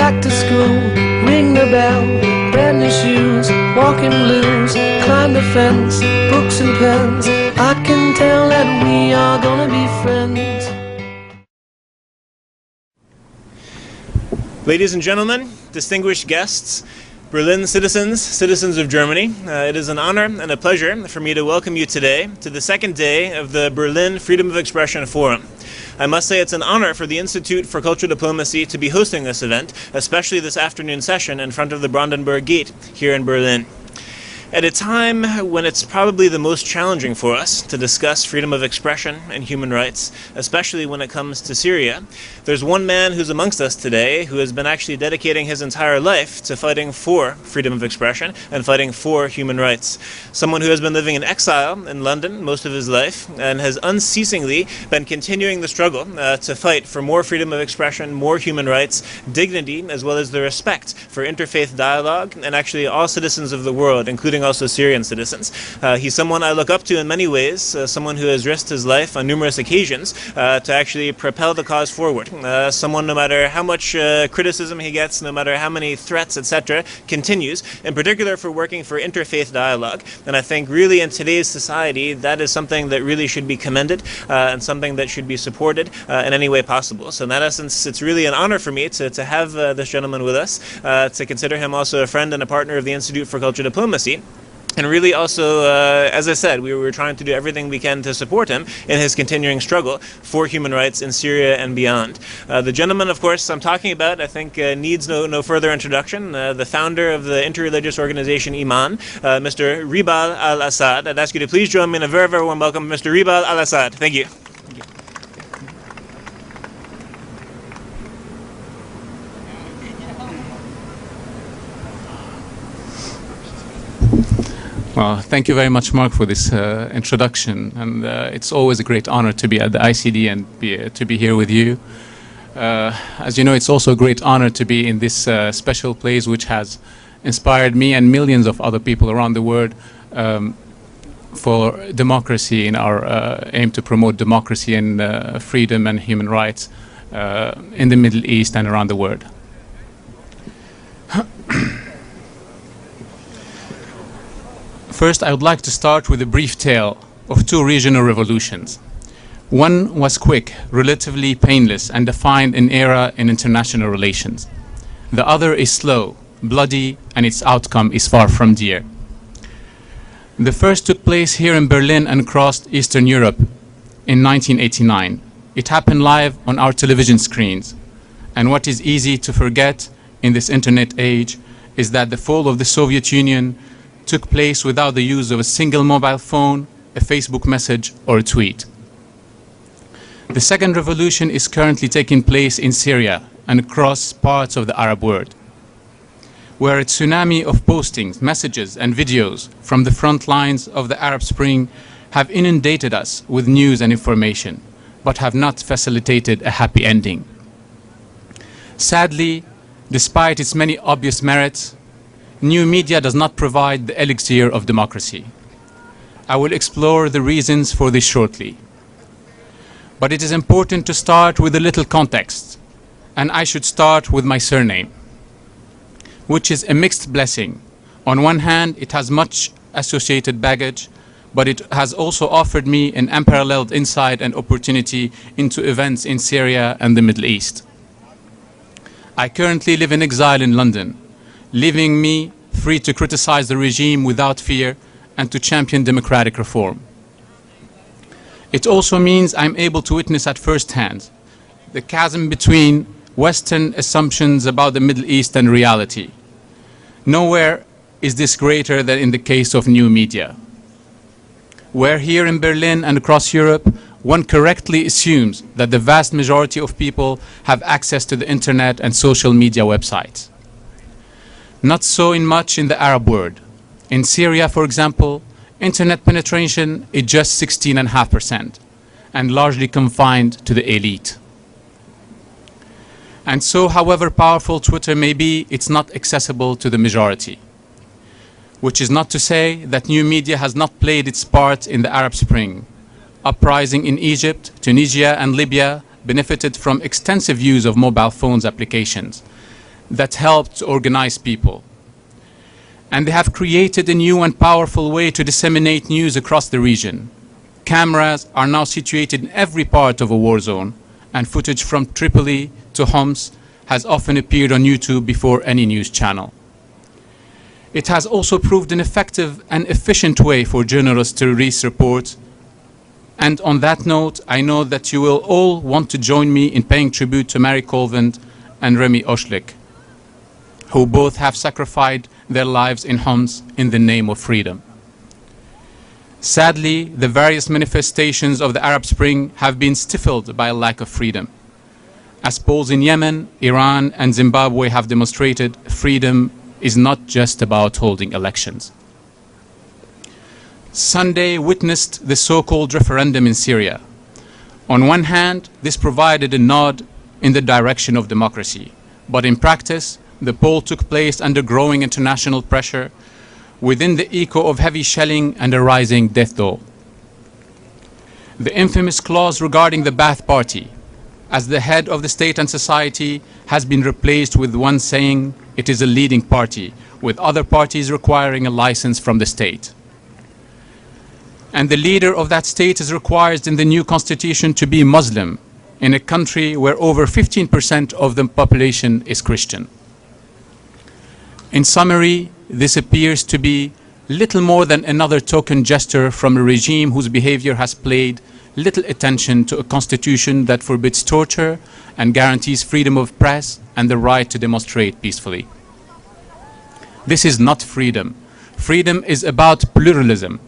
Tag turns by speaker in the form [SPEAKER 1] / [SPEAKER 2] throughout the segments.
[SPEAKER 1] back to school, ring the bell, brand new shoes, walking blues, climb the fence, books and pens. I can tell that we are gonna be friends.
[SPEAKER 2] Ladies and gentlemen, distinguished guests, Berlin citizens, citizens of Germany, it is an honor and a pleasure for me to welcome you today to the second day of the Berlin Freedom of Expression Forum. I must say it's an honor for the Institute for Cultural Diplomacy to be hosting this event, especially this afternoon session in front of the Brandenburg Gate here in Berlin. At a time when it's probably the most challenging for us to discuss freedom of expression and human rights, especially when it comes to Syria, there's one man who's amongst us today who has been actually dedicating his entire life to fighting for freedom of expression and fighting for human rights. Someone who has been living in exile in London most of his life and has unceasingly been continuing the struggle to fight for more freedom of expression, more human rights, dignity, as well as the respect for interfaith dialogue and actually all citizens of the world, including also Syrian citizens. He's someone I look up to in many ways, someone who has risked his life on numerous occasions to actually propel the cause forward. Someone, no matter how much criticism he gets, no matter how many threats, etc., continues, in particular for working for interfaith dialogue. And I think really in today's society, that is something that really should be commended and something that should be supported in any way possible. So in that essence, it's really an honor for me to have this gentleman with us, to consider him also a friend and a partner of the Institute for Cultural Diplomacy. And really also, as I said, we were trying to do everything we can to support him in his continuing struggle for human rights in Syria and beyond. The gentleman, of course, I'm talking about, I think needs no further introduction. The founder of the interreligious organization Iman, Mr. Ribal Al Assad. I'd ask you to please join me in a very, very warm welcome, Mr. Ribal Al Assad. Thank you.
[SPEAKER 3] Well, thank you very much, Mark, for this introduction, and it's always a great honor to be at the ICD and to be here with you. As you know, it's also a great honor to be in this special place which has inspired me and millions of other people around the world for democracy in our aim to promote democracy and freedom and human rights in the Middle East and around the world. First, I would like to start with a brief tale of two regional revolutions. One was quick, relatively painless, and defined an era in international relations. The other is slow, bloody, and its outcome is far from dear. The first took place here in Berlin and crossed Eastern Europe in 1989. It happened live on our television screens. And what is easy to forget in this internet age is that the fall of the Soviet Union took place without the use of a single mobile phone, a Facebook message, or a tweet. The second revolution is currently taking place in Syria and across parts of the Arab world, where a tsunami of postings, messages, and videos from the front lines of the Arab Spring have inundated us with news and information, but have not facilitated a happy ending. Sadly, despite its many obvious merits, new media does not provide the elixir of democracy. I will explore the reasons for this shortly. But it is important to start with a little context, and I should start with my surname, which is a mixed blessing. On one hand, it has much associated baggage, but it has also offered me an unparalleled insight and opportunity into events in Syria and the Middle East. I currently live in exile in London, leaving me free to criticize the regime without fear and to champion democratic reform. It also means I'm able to witness at first hand the chasm between Western assumptions about the Middle East and reality. Nowhere is this greater than in the case of new media, where here in Berlin and across Europe, one correctly assumes that the vast majority of people have access to the internet and social media websites. Not so much in the Arab world. In Syria, for example, internet penetration is just 16.5% and largely confined to the elite. And so, however powerful Twitter may be, it's not accessible to the majority. Which is not to say that new media has not played its part in the Arab Spring. Uprising in Egypt, Tunisia, and Libya benefited from extensive use of mobile phones applications. that help to organize people. And they have created a new and powerful way to disseminate news across the region. Cameras are now situated in every part of a war zone, and footage from Tripoli to Homs has often appeared on YouTube before any news channel. It has also proved an effective and efficient way for journalists to release reports. And on that note, I know that you will all want to join me in paying tribute to Mary Colvin and Remy Oshlik, who both have sacrificed their lives in Homs in the name of freedom. Sadly, the various manifestations of the Arab Spring have been stifled by a lack of freedom. As polls in Yemen, Iran, and Zimbabwe have demonstrated, freedom is not just about holding elections. Sunday witnessed the so-called referendum in Syria. On one hand, this provided a nod in the direction of democracy, but in practice, the poll took place under growing international pressure within the echo of heavy shelling and a rising death toll. The infamous clause regarding the Ba'ath Party as the head of the state and society has been replaced with one saying it is a leading party, with other parties requiring a license from the state. And the leader of that state is required in the new constitution to be Muslim in a country where over 15% of the population is Christian. In summary, this appears to be little more than another token gesture from a regime whose behavior has paid little attention to a constitution that forbids torture and guarantees freedom of press and the right to demonstrate peacefully. This is not freedom. Freedom is about pluralism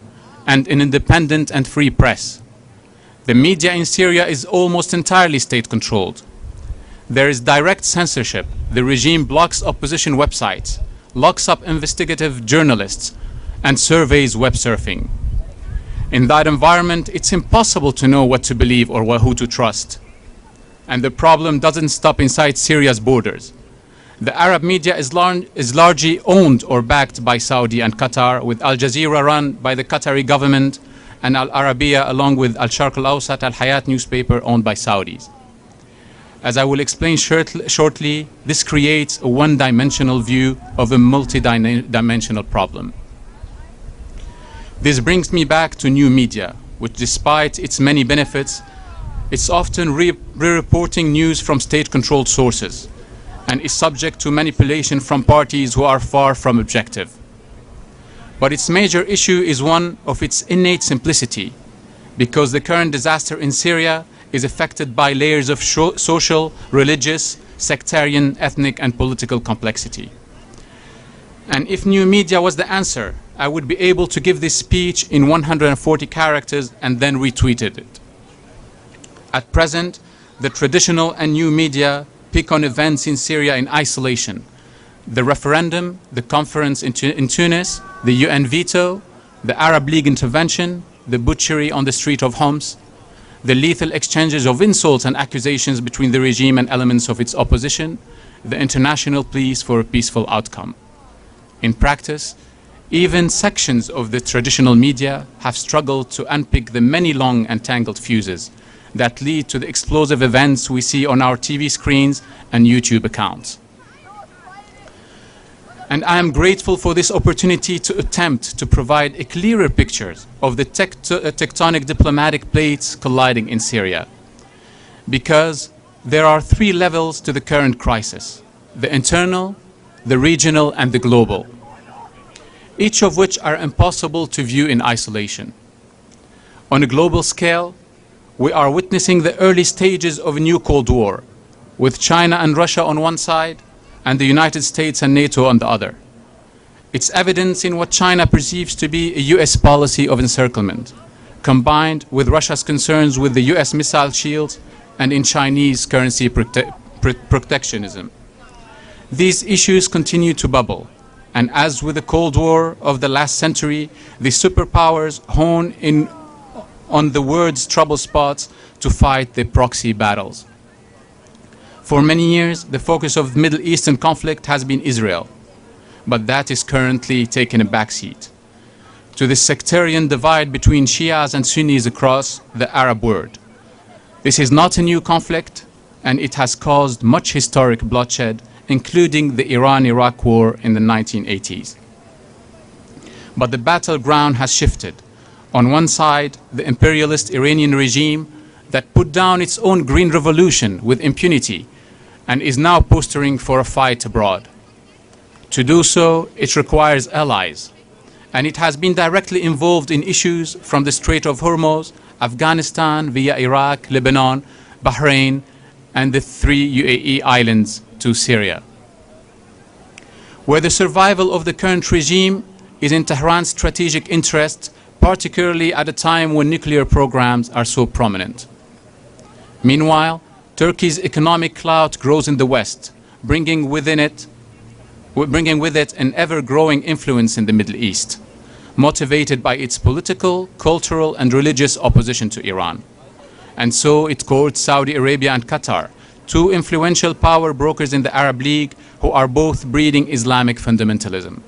[SPEAKER 3] and an independent and free press. The media in Syria is almost entirely state-controlled. There is direct censorship. The regime blocks opposition websites, locks up investigative journalists, and surveys web surfing. In that environment, it's impossible to know what to believe or who to trust. And the problem doesn't stop inside Syria's borders. The Arab media is largely owned or backed by Saudi and Qatar, with Al Jazeera run by the Qatari government and Al Arabiya along with Al Sharq Al Awsat Al Hayat newspaper owned by Saudis. As I will explain shortly, this creates a one-dimensional view of a multi-dimensional problem. This brings me back to new media, which despite its many benefits, it's often re-reporting news from state-controlled sources and is subject to manipulation from parties who are far from objective. But its major issue is one of its innate simplicity, because the current disaster in Syria is affected by layers of social, religious, sectarian, ethnic, and political complexity. And if new media was the answer, I would be able to give this speech in 140 characters and then retweeted it. At present, the traditional and new media pick on events in Syria in isolation. The referendum, the conference in Tunis, the UN veto, the Arab League intervention, the butchery on the street of Homs, the lethal exchanges of insults and accusations between the regime and elements of its opposition, the international pleas for a peaceful outcome. In practice, even sections of the traditional media have struggled to unpick the many long and tangled fuses that lead to the explosive events we see on our TV screens and YouTube accounts. And I am grateful for this opportunity to attempt to provide a clearer picture of the tectonic diplomatic plates colliding in Syria. Because there are three levels to the current crisis: the internal, the regional, and the global, each of which are impossible to view in isolation. On a global scale, we are witnessing the early stages of a new Cold War, with China and Russia on one side, and the United States and NATO on the other. It's evidence in what China perceives to be a US policy of encirclement, combined with Russia's concerns with the US missile shields and in Chinese currency protectionism. These issues continue to bubble, and as with the Cold War of the last century, the superpowers hone in on the world's trouble spots to fight the proxy battles. For many years, the focus of the Middle Eastern conflict has been Israel, but that is currently taking a backseat to the sectarian divide between Shias and Sunnis across the Arab world. This is not a new conflict, and it has caused much historic bloodshed including the Iran-Iraq war in the 1980s. But the battleground has shifted. On one side, the imperialist Iranian regime that put down its own Green Revolution with impunity and is now posturing for a fight abroad. To do so, it requires allies, and it has been directly involved in issues from the Strait of Hormuz, Afghanistan via Iraq, Lebanon, Bahrain, and the 3 UAE islands to Syria. Where the survival of the current regime is in Tehran's strategic interest, particularly at a time when nuclear programs are so prominent. Meanwhile, Turkey's economic clout grows in the West, bringing with it an ever-growing influence in the Middle East, motivated by its political, cultural, and religious opposition to Iran. And so it courts Saudi Arabia and Qatar, two influential power brokers in the Arab League who are both breeding Islamic fundamentalism.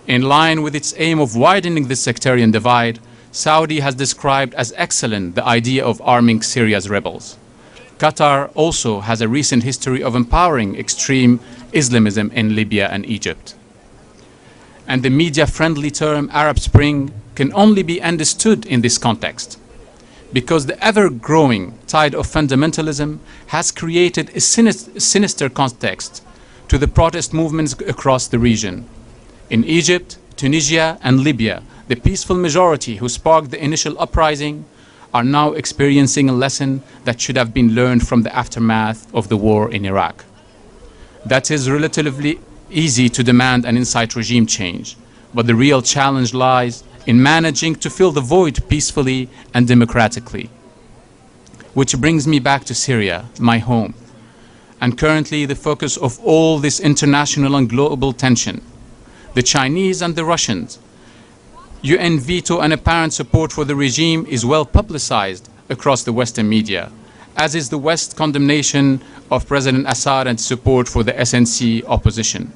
[SPEAKER 3] In line with its aim of widening the sectarian divide, Saudi has described as excellent the idea of arming Syria's rebels. Qatar also has a recent history of empowering extreme Islamism in Libya and Egypt. And the media-friendly term Arab Spring can only be understood in this context, because the ever-growing tide of fundamentalism has created a sinister context to the protest movements across the region. In Egypt, Tunisia, and Libya, the peaceful majority who sparked the initial uprising are now experiencing a lesson that should have been learned from the aftermath of the war in Iraq. That is relatively easy to demand and incite regime change, but the real challenge lies in managing to fill the void peacefully and democratically. Which brings me back to Syria, my home, and currently the focus of all this international and global tension. The Chinese and the Russians, UN veto and apparent support for the regime is well publicized across the Western media, as is the West's condemnation of President Assad and support for the SNC opposition.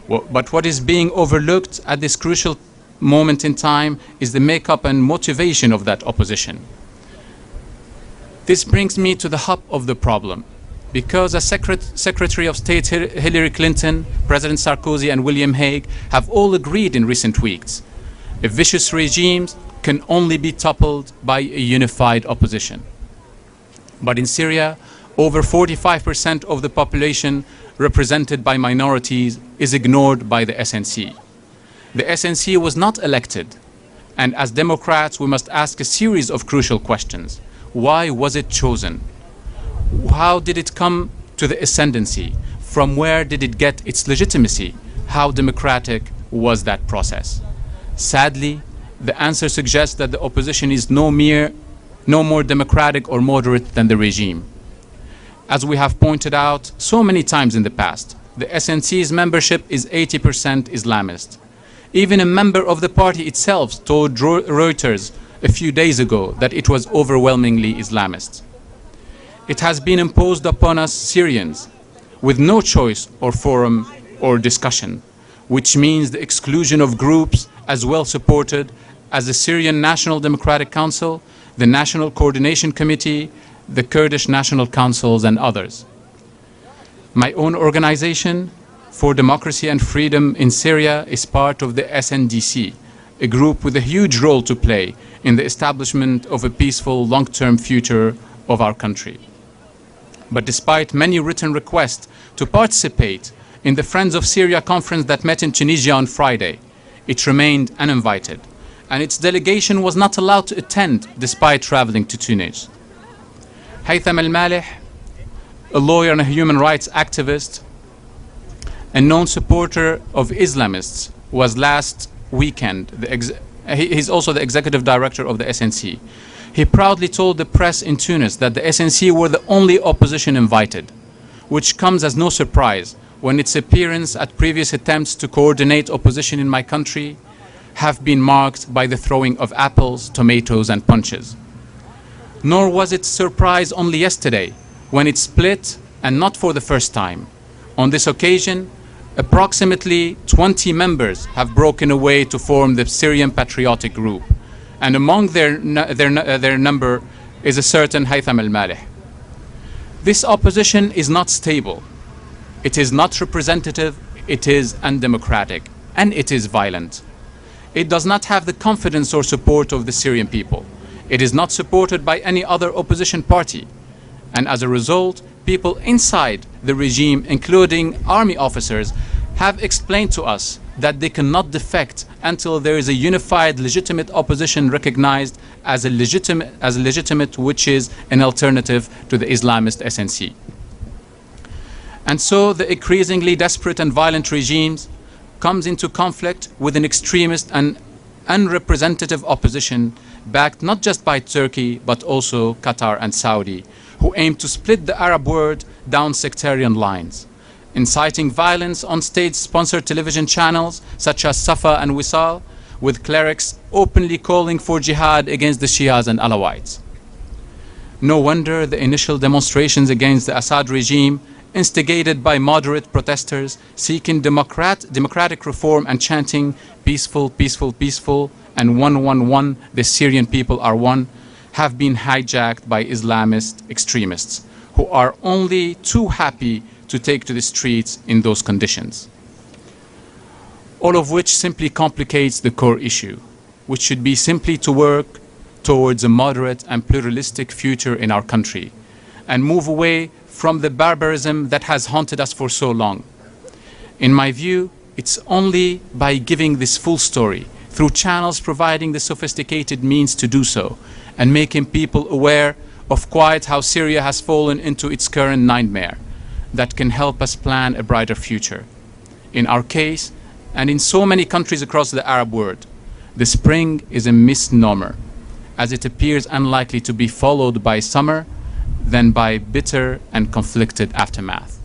[SPEAKER 3] But what is being overlooked at this crucial moment in time is the makeup and motivation of that opposition. This brings me to the hub of the problem. Because as Secretary of State Hillary Clinton, President Sarkozy, and William Hague have all agreed in recent weeks, a vicious regime can only be toppled by a unified opposition. But in Syria, over 45% of the population represented by minorities is ignored by the SNC. The SNC was not elected, and as Democrats we must ask a series of crucial questions. Why was it chosen? How did it come to the ascendancy? From where did it get its legitimacy? How democratic was that process? Sadly, the answer suggests that the opposition is no more democratic or moderate than the regime. As we have pointed out so many times in the past, the SNC's membership is 80% Islamist. Even a member of the party itself told Reuters a few days ago that it was overwhelmingly Islamist. It has been imposed upon us Syrians with no choice or forum or discussion, which means the exclusion of groups as well supported as the Syrian National Democratic Council, the National Coordination Committee, the Kurdish National Councils, and others. My own organization for democracy and freedom in Syria is part of the SNDC, a group with a huge role to play in the establishment of a peaceful long-term future of our country. But despite many written requests to participate in the Friends of Syria conference that met in Tunisia on Friday, it remained uninvited, and its delegation was not allowed to attend despite traveling to Tunis. Haytham al-Malih, a lawyer and a human rights activist, a known supporter of Islamists, was last weekend, he's also the executive director of the SNC. He proudly told the press in Tunis that the SNC were the only opposition invited, which comes as no surprise when its appearance at previous attempts to coordinate opposition in my country have been marked by the throwing of apples, tomatoes, and punches. Nor was it surprise only yesterday when it split, and not for the first time. On this occasion, approximately 20 members have broken away to form the Syrian Patriotic Group, and among their number is a certain Haytham al-Malih. This opposition is not stable. It is not representative, it is undemocratic, and it is violent. It does not have the confidence or support of the Syrian people. It is not supported by any other opposition party. And as a result, people inside the regime, including army officers, have explained to us that they cannot defect until there is a unified, legitimate opposition recognized as a legitimate, which is an alternative to the Islamist SNC. And so the increasingly desperate and violent regimes comes into conflict with an extremist and unrepresentative opposition backed not just by Turkey but also Qatar and Saudi, who aim to split the Arab world down sectarian lines, inciting violence on state-sponsored television channels such as Safa and Wisal, with clerics openly calling for jihad against the Shias and Alawites. No wonder the initial demonstrations against the Assad regime, instigated by moderate protesters seeking democratic reform and chanting peaceful, peaceful, peaceful, and 111, the Syrian people are one, have been hijacked by Islamist extremists who are only too happy to take to the streets in those conditions. All of which simply complicates the core issue, which should be simply to work towards a moderate and pluralistic future in our country and move away from the barbarism that has haunted us for so long. In my view, it's only by giving this full story through channels providing the sophisticated means to do so and making people aware of quite how Syria has fallen into its current nightmare that can help us plan a brighter future. In our case, and in so many countries across the Arab world, the spring is a misnomer, as it appears unlikely to be followed by summer than by bitter and conflicted aftermath.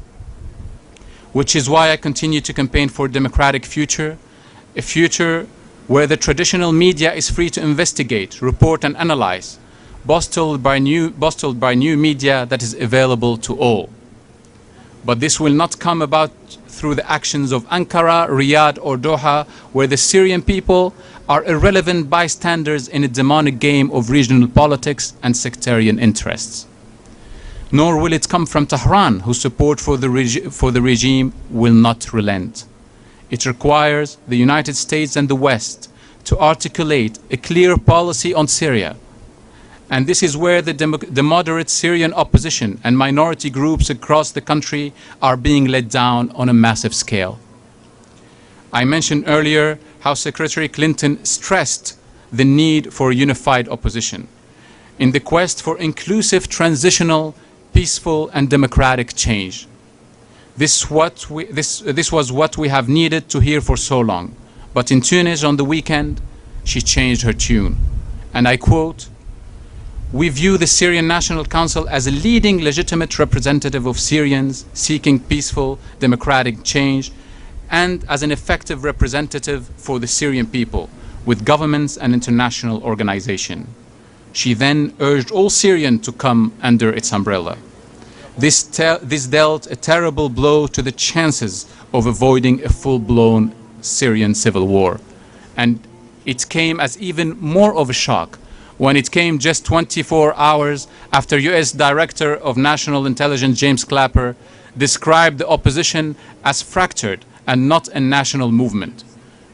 [SPEAKER 3] Which is why I continue to campaign for a democratic future, a future where the traditional media is free to investigate, report and analyze, bolstered by new media that is available to all. But this will not come about through the actions of Ankara, Riyadh or Doha, where the Syrian people are irrelevant bystanders in a demonic game of regional politics and sectarian interests. Nor will it come from Tehran, whose support for the regime will not relent. It requires the United States and the West to articulate a clear policy on Syria. And this is where the moderate Syrian opposition and minority groups across the country are being let down on a massive scale. I mentioned earlier how Secretary Clinton stressed the need for a unified opposition in the quest for inclusive, transitional, peaceful and democratic change. This was what we have needed to hear for so long. But in Tunis on the weekend, she changed her tune. And I quote, "We view the Syrian National Council as a leading legitimate representative of Syrians seeking peaceful, democratic change and as an effective representative for the Syrian people with governments and international organization." She then urged all Syrians to come under its umbrella. This dealt a terrible blow to the chances of avoiding a full-blown Syrian civil war. And it came as even more of a shock when it came just 24 hours after US Director of National Intelligence James Clapper described the opposition as fractured and not a national movement,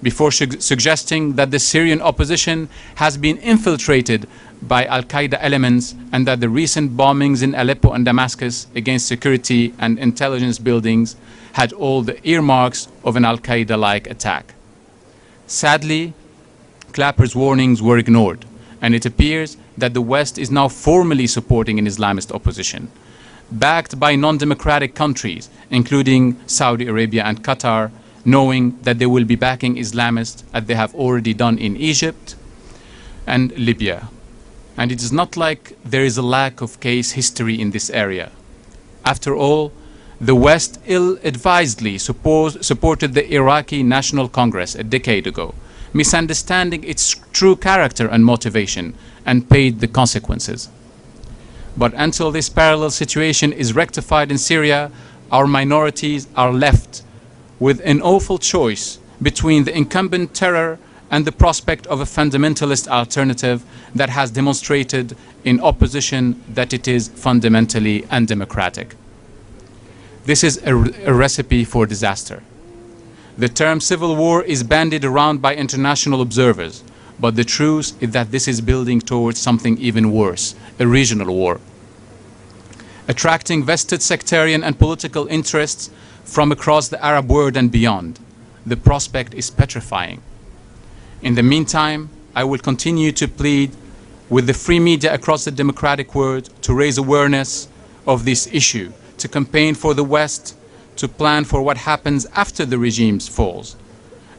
[SPEAKER 3] before suggesting that the Syrian opposition has been infiltrated by Al-Qaeda elements and that the recent bombings in Aleppo and Damascus against security and intelligence buildings had all the earmarks of an Al-Qaeda-like attack. Sadly, Clapper's warnings were ignored, and it appears that the West is now formally supporting an Islamist opposition, backed by non-democratic countries, including Saudi Arabia and Qatar, knowing that they will be backing Islamists as they have already done in Egypt and Libya. And it is not like there is a lack of case history in this area. After all, the West ill-advisedly supported the Iraqi National Congress a decade ago, misunderstanding its true character and motivation, and paid the consequences. But until this parallel situation is rectified in Syria, our minorities are left with an awful choice between the incumbent terror and the prospect of a fundamentalist alternative that has demonstrated in opposition that it is fundamentally undemocratic. This is a recipe for disaster. The term civil war is bandied around by international observers, but the truth is that this is building towards something even worse, a regional war. Attracting vested sectarian and political interests from across the Arab world and beyond. The prospect is petrifying. In the meantime, I will continue to plead with the free media across the democratic world to raise awareness of this issue, to campaign for the West, to plan for what happens after the regime falls,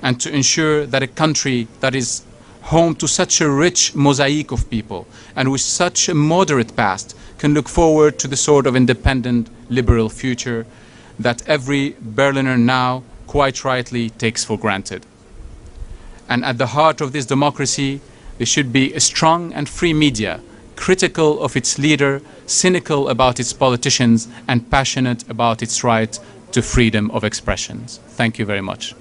[SPEAKER 3] and to ensure that a country that is home to such a rich mosaic of people and with such a moderate past can look forward to the sort of independent, liberal future that every Berliner now quite rightly takes for granted. And at the heart of this democracy, there should be a strong and free media, critical of its leader, cynical about its politicians, and passionate about its right to freedom of expression. Thank you very much.